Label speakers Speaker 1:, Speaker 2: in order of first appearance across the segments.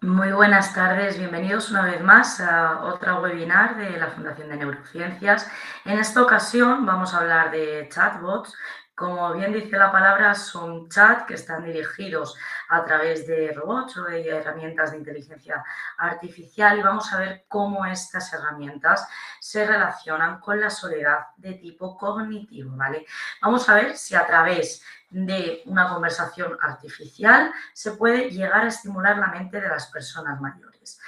Speaker 1: Muy buenas tardes, bienvenidos una vez más a otra webinar de la Fundación de Neurociencias. En esta ocasión vamos a hablar de chatbots. Como bien dice la palabra, son chats que están dirigidos a través de robots o de herramientas de inteligencia artificial y vamos a ver cómo estas herramientas se relacionan con la soledad de tipo cognitivo, ¿vale? Vamos a ver si a través de una conversación artificial se puede llegar a estimular la mente de las personas mayores.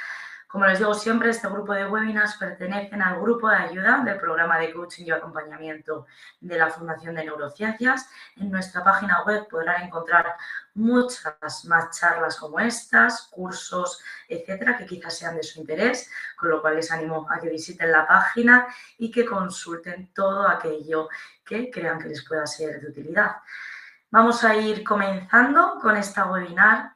Speaker 1: Como les digo siempre, este grupo de webinars pertenecen al grupo de ayuda del programa de coaching y acompañamiento de la Fundación de Neurociencias. En nuestra página web podrán encontrar muchas más charlas como estas, cursos, etcétera, que quizás sean de su interés, con lo cual les animo a que visiten la página y que consulten todo aquello que crean que les pueda ser de utilidad. Vamos a ir comenzando con esta webinar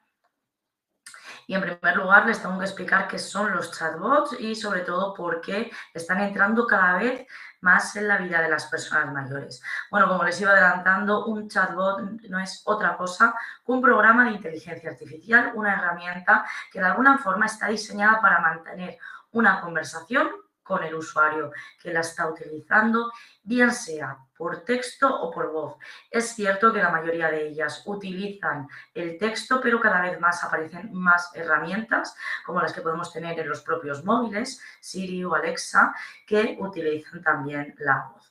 Speaker 1: y en primer lugar les tengo que explicar qué son los chatbots y sobre todo por qué están entrando cada vez más en la vida de las personas mayores. Bueno, como les iba adelantando, un chatbot no es otra cosa que un programa de inteligencia artificial, una herramienta que de alguna forma está diseñada para mantener una conversación con el usuario que la está utilizando, bien sea por texto o por voz. Es cierto que la mayoría de ellas utilizan el texto, pero cada vez más aparecen más herramientas, como las que podemos tener en los propios móviles, Siri o Alexa, que utilizan también la voz.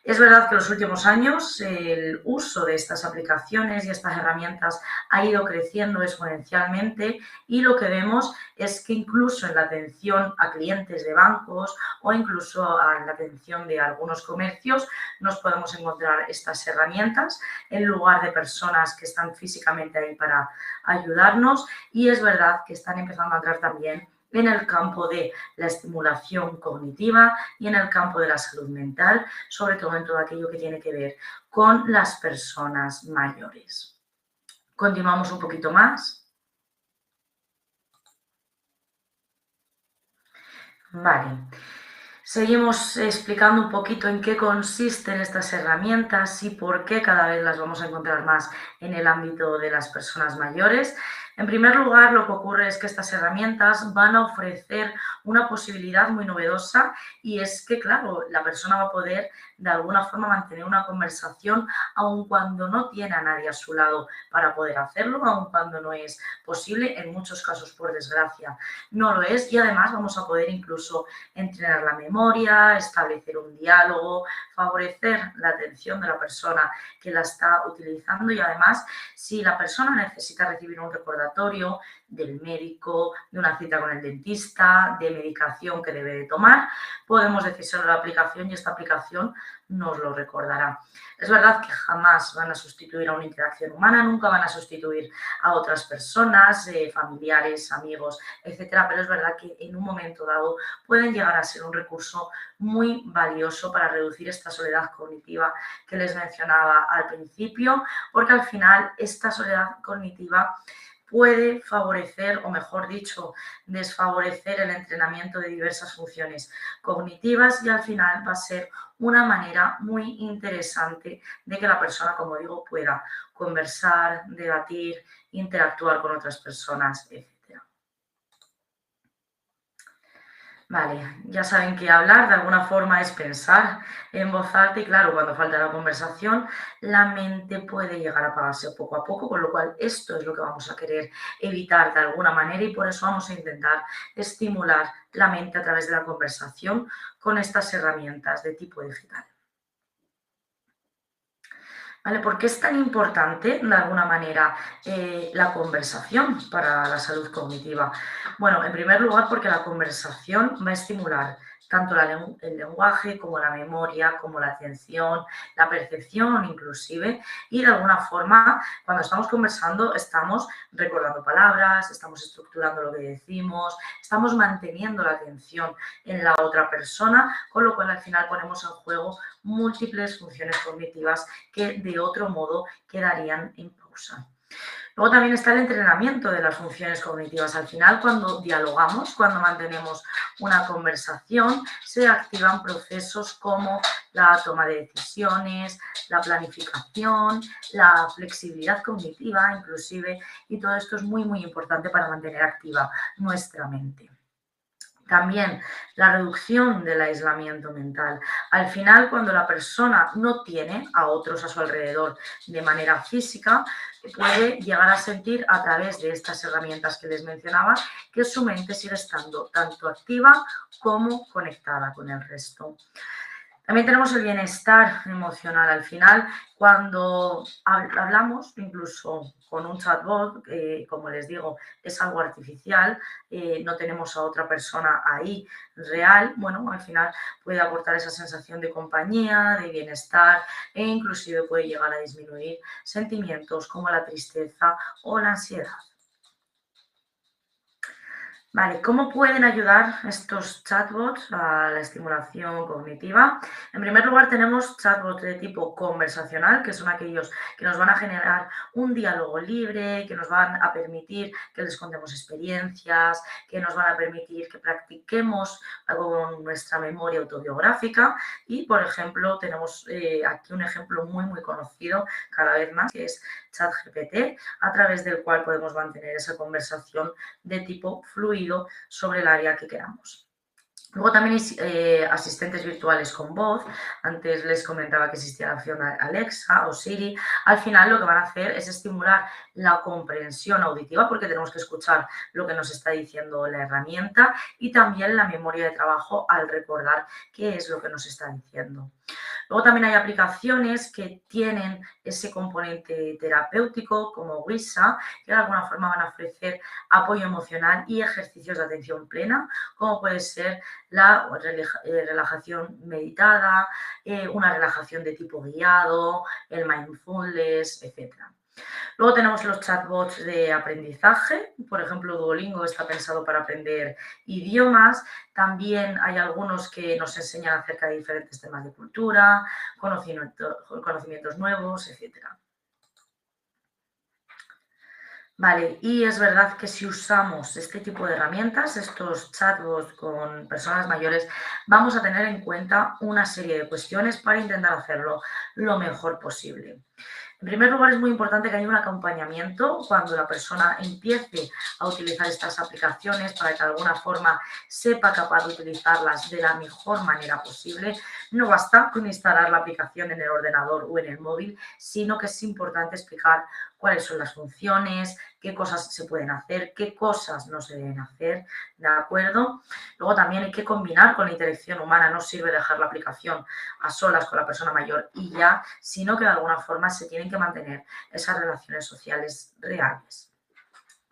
Speaker 1: Es verdad que en los últimos años el uso de estas aplicaciones y estas herramientas ha ido creciendo exponencialmente y lo que vemos es que incluso en la atención a clientes de bancos o incluso en la atención de algunos comercios nos podemos encontrar estas herramientas en lugar de personas que están físicamente ahí para ayudarnos y es verdad que están empezando a entrar también en el campo de la estimulación cognitiva y en el campo de la salud mental, sobre todo en todo aquello que tiene que ver con las personas mayores. Continuamos un poquito más. Vale. Seguimos explicando un poquito en qué consisten estas herramientas y por qué cada vez las vamos a encontrar más en el ámbito de las personas mayores. En primer lugar, lo que ocurre es que estas herramientas van a ofrecer una posibilidad muy novedosa y es que, claro, la persona va a poder de alguna forma mantener una conversación aun cuando no tiene a nadie a su lado para poder hacerlo, aun cuando no es posible, en muchos casos, por desgracia, no lo es y además vamos a poder incluso entrenar la memoria, establecer un diálogo, favorecer la atención de la persona que la está utilizando y además si la persona necesita recibir un recordatorio del médico, de una cita con el dentista, de medicación que debe de tomar, podemos decírselo a la aplicación y esta aplicación nos lo recordará. Es verdad que jamás van a sustituir a una interacción humana, nunca van a sustituir a otras personas, familiares, amigos, etcétera, pero es verdad que en un momento dado pueden llegar a ser un recurso muy valioso para reducir esta soledad cognitiva que les mencionaba al principio, porque al final esta soledad cognitiva puede favorecer, o mejor dicho, desfavorecer el entrenamiento de diversas funciones cognitivas y al final va a ser una manera muy interesante de que la persona, como digo, pueda conversar, debatir, interactuar con otras personas, etc. Vale, ya saben que hablar de alguna forma es pensar en voz alta y claro, cuando falta la conversación, la mente puede llegar a apagarse poco a poco, con lo cual esto es lo que vamos a querer evitar de alguna manera y por eso vamos a intentar estimular la mente a través de la conversación con estas herramientas de tipo digital. ¿Vale? ¿Por qué es tan importante, de alguna manera, la conversación para la salud cognitiva? Bueno, en primer lugar, porque la conversación va a estimular tanto el lenguaje como la memoria, como la atención, la percepción inclusive, y de alguna forma, cuando estamos conversando, estamos recordando palabras, estamos estructurando lo que decimos, estamos manteniendo la atención en la otra persona, con lo cual al final ponemos en juego múltiples funciones cognitivas que de otro modo quedarían en pausa. Luego también está el entrenamiento de las funciones cognitivas. Al final, cuando dialogamos, cuando mantenemos una conversación, se activan procesos como la toma de decisiones, la planificación, la flexibilidad cognitiva, inclusive, y todo esto es muy, muy importante para mantener activa nuestra mente. También la reducción del aislamiento mental. Al final, cuando la persona no tiene a otros a su alrededor de manera física, puede llegar a sentir a través de estas herramientas que les mencionaba que su mente sigue estando tanto activa como conectada con el resto. También tenemos el bienestar emocional. Al final, cuando hablamos, incluso con un chatbot, como les digo, es algo artificial, no tenemos a otra persona ahí real, bueno, al final puede aportar esa sensación de compañía, de bienestar e inclusive puede llegar a disminuir sentimientos como la tristeza o la ansiedad. Vale, ¿cómo pueden ayudar estos chatbots a la estimulación cognitiva? En primer lugar, tenemos chatbots de tipo conversacional, que son aquellos que nos van a generar un diálogo libre, que nos van a permitir que les contemos experiencias, que nos van a permitir que practiquemos con nuestra memoria autobiográfica. Y, por ejemplo, tenemos aquí un ejemplo muy, muy conocido cada vez más, que es ChatGPT, a través del cual podemos mantener esa conversación de tipo fluido sobre el área que queramos. Luego también hay asistentes virtuales con voz. Antes les comentaba que existía la opción Alexa o Siri. Al final lo que van a hacer es estimular la comprensión auditiva porque tenemos que escuchar lo que nos está diciendo la herramienta y también la memoria de trabajo al recordar qué es lo que nos está diciendo. Luego también hay aplicaciones que tienen ese componente terapéutico como Wisa, que de alguna forma van a ofrecer apoyo emocional y ejercicios de atención plena, como puede ser la relajación meditada, una relajación de tipo guiado, el mindfulness, etc. Luego tenemos los chatbots de aprendizaje, por ejemplo, Duolingo está pensado para aprender idiomas, también hay algunos que nos enseñan acerca de diferentes temas de cultura, conocimientos nuevos, etc. Vale, y es verdad que si usamos este tipo de herramientas, estos chatbots con personas mayores, vamos a tener en cuenta una serie de cuestiones para intentar hacerlo lo mejor posible. En primer lugar, es muy importante que haya un acompañamiento cuando la persona empiece a utilizar estas aplicaciones para que de alguna forma sepa capaz de utilizarlas de la mejor manera posible. No basta con instalar la aplicación en el ordenador o en el móvil, sino que es importante explicar cuáles son las funciones, qué cosas se pueden hacer, qué cosas no se deben hacer, ¿de acuerdo? Luego también hay que combinar con la interacción humana, no sirve dejar la aplicación a solas con la persona mayor y ya, sino que de alguna forma se tienen que mantener esas relaciones sociales reales.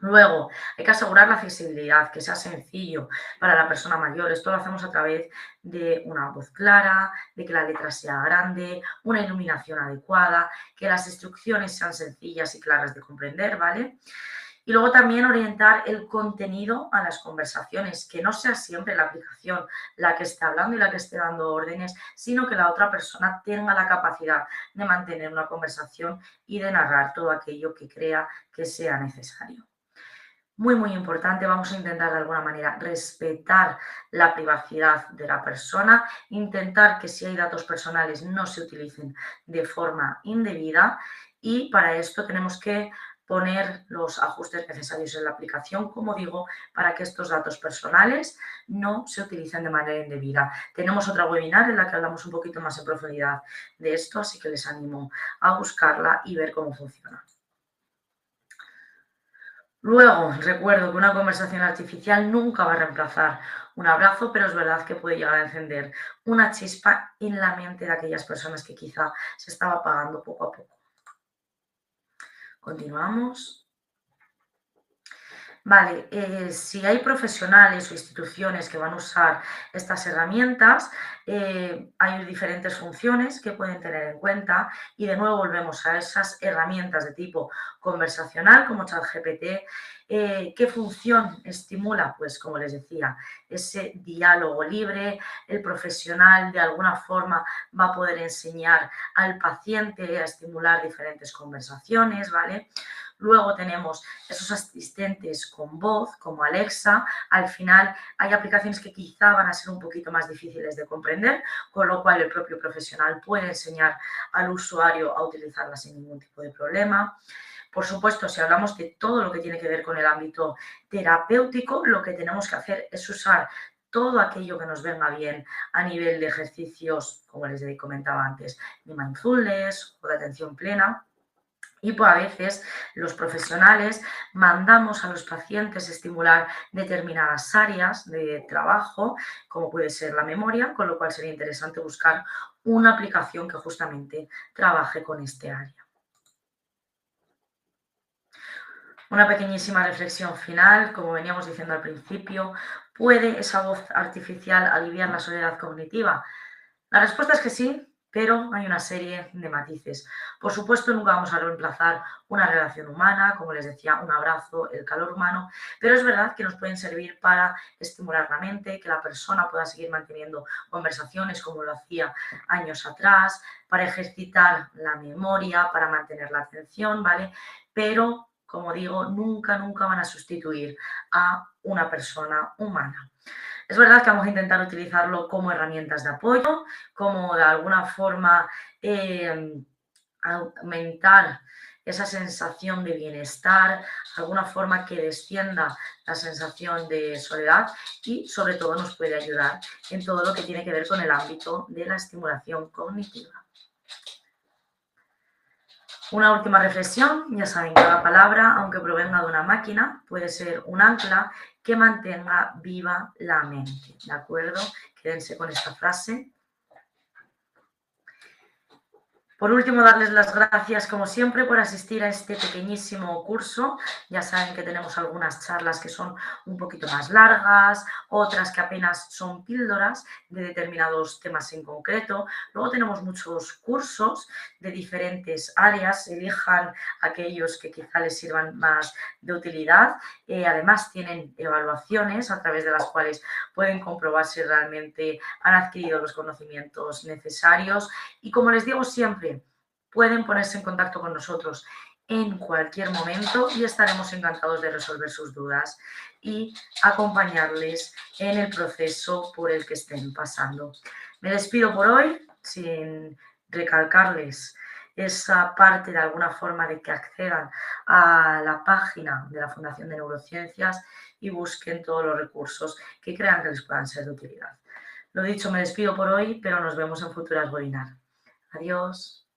Speaker 1: Luego, hay que asegurar la accesibilidad, que sea sencillo para la persona mayor. Esto lo hacemos a través de una voz clara, de que la letra sea grande, una iluminación adecuada, que las instrucciones sean sencillas y claras de comprender, ¿vale? Y luego también orientar el contenido a las conversaciones, que no sea siempre la aplicación la que esté hablando y la que esté dando órdenes, sino que la otra persona tenga la capacidad de mantener una conversación y de narrar todo aquello que crea que sea necesario. Muy, muy importante, vamos a intentar de alguna manera respetar la privacidad de la persona, intentar que si hay datos personales no se utilicen de forma indebida y para esto tenemos que poner los ajustes necesarios en la aplicación, como digo, para que estos datos personales no se utilicen de manera indebida. Tenemos otra webinar en la que hablamos un poquito más en profundidad de esto, así que les animo a buscarla y ver cómo funciona. Luego, recuerdo que una conversación artificial nunca va a reemplazar un abrazo, pero es verdad que puede llegar a encender una chispa en la mente de aquellas personas que quizá se estaba apagando poco a poco. Continuamos. Vale, si hay profesionales o instituciones que van a usar estas herramientas, hay diferentes funciones que pueden tener en cuenta y de nuevo volvemos a esas herramientas de tipo conversacional como ChatGPT. ¿Qué función estimula? Pues como les decía, ese diálogo libre, el profesional de alguna forma va a poder enseñar al paciente a estimular diferentes conversaciones, ¿vale? Luego tenemos esos asistentes con voz, como Alexa. Al final hay aplicaciones que quizá van a ser un poquito más difíciles de comprender, con lo cual el propio profesional puede enseñar al usuario a utilizarlas sin ningún tipo de problema. Por supuesto, si hablamos de todo lo que tiene que ver con el ámbito terapéutico, lo que tenemos que hacer es usar todo aquello que nos venga bien a nivel de ejercicios, como les comentaba antes, de mindfulness o de atención plena. Y pues a veces los profesionales mandamos a los pacientes estimular determinadas áreas de trabajo, como puede ser la memoria, con lo cual sería interesante buscar una aplicación que justamente trabaje con este área. Una pequeñísima reflexión final, como veníamos diciendo al principio, ¿puede esa voz artificial aliviar la soledad cognitiva? La respuesta es que sí, pero hay una serie de matices. Por supuesto, nunca vamos a reemplazar una relación humana, como les decía, un abrazo, el calor humano, pero es verdad que nos pueden servir para estimular la mente, que la persona pueda seguir manteniendo conversaciones como lo hacía años atrás, para ejercitar la memoria, para mantener la atención, ¿vale? Pero como digo, nunca van a sustituir a una persona humana. Es verdad que vamos a intentar utilizarlo como herramientas de apoyo, como de alguna forma aumentar esa sensación de bienestar, alguna forma que descienda la sensación de soledad y sobre todo nos puede ayudar en todo lo que tiene que ver con el ámbito de la estimulación cognitiva. Una última reflexión, ya saben, cada palabra, aunque provenga de una máquina, puede ser un ancla que mantenga viva la mente, ¿de acuerdo? Quédense con esta frase. Por último, darles las gracias, como siempre, por asistir a este pequeñísimo curso. Ya saben que tenemos algunas charlas que son un poquito más largas, otras que apenas son píldoras de determinados temas en concreto. Luego tenemos muchos cursos de diferentes áreas. Elijan aquellos que quizá les sirvan más de utilidad. Además, tienen evaluaciones a través de las cuales pueden comprobar si realmente han adquirido los conocimientos necesarios. Y como les digo siempre, pueden ponerse en contacto con nosotros en cualquier momento y estaremos encantados de resolver sus dudas y acompañarles en el proceso por el que estén pasando. Me despido por hoy sin recalcarles esa parte de alguna forma de que accedan a la página de la Fundación de Neurociencias y busquen todos los recursos que crean que les puedan ser de utilidad. Lo dicho, me despido por hoy, pero nos vemos en futuras webinars. Adiós.